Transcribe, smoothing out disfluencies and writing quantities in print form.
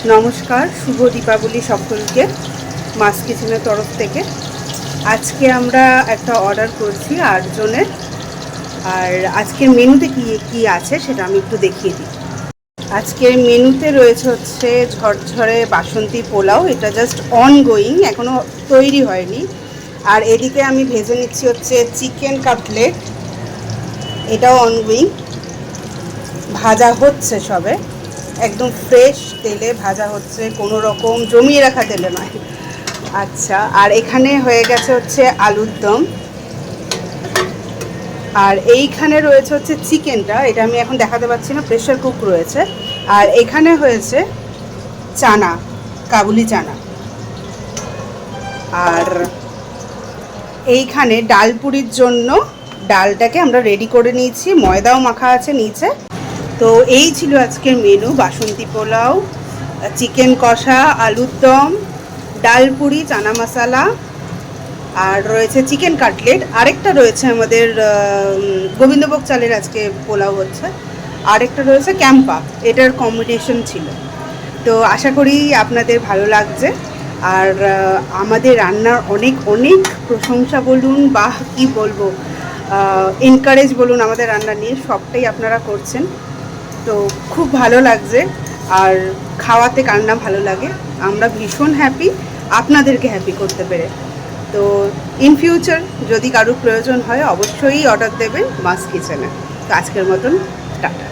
নমস্কার, শুভ দীপাবলি সকলকে। মাস কিচেনের তরফ থেকে আজকে আমরা একটা অর্ডার করছি 8 জনের। আর আজকের মেনুতে কি কি আছে সেটা আমি একটু দেখিয়ে দিই। আজকের মেনুতে রয়েছে হচ্ছে ঝরঝরে বাসন্তী পোলাও, এটা জাস্ট অনগোয়িং, এখনও তৈরি হয়নি। আর এদিকে আমি ভেজে নিচ্ছি হচ্ছে চিকেন কাটলেট, এটাও অনগোয়িং, ভাজা হচ্ছে সবে, একদম ফ্রেশ তেলে ভাজা হচ্ছে, কোনো রকম জমিয়ে রাখা তেলে নয়। আচ্ছা, আর এখানে হয়ে গেছে হচ্ছে আলুর দম। আর এইখানে রয়েছে হচ্ছে চিকেনটা, এটা আমি এখন দেখাতে পাচ্ছি না, প্রেশার কুক রয়েছে। আর এখানে হয়েছে চানা, কাবুলি চানা। আর এইখানে ডালপুরির জন্য ডালটাকে আমরা রেডি করে নিয়েছি, ময়দাও মাখা আছে নিচে। তো এই ছিল আজকের মেনু: বাসন্তী পোলাও, চিকেন কষা, আলুর দম, ডালপুরি, চানা মশলা, আর রয়েছে চিকেন কাটলেট। আরেকটা রয়েছে আমাদের গোবিন্দভোগ চালের আজকে পোলাও হচ্ছে, আরেকটা রয়েছে ক্যাম্পা, এটার কম্বিনেশন ছিল। তো আশা করি আপনাদের ভালো লাগছে। আর আমাদের রান্নার অনেক অনেক প্রশংসা বলুন বা কি বলবো, এনকারেজ বলুন আমাদের রান্না নিয়ে, সবটাই আপনারা করছেন। তো খুব ভালো লাগছে। আর খাওয়াতে কার না ভালো লাগে, আমরা ভীষণ হ্যাপি আপনাদেরকে হ্যাপি করতে পেরে। তো ইন ফিউচার যদি কারোর প্রয়োজন হয় অবশ্যই অর্ডার দেবেন মাস কিচেনে। তো আজকের মতন টাটা।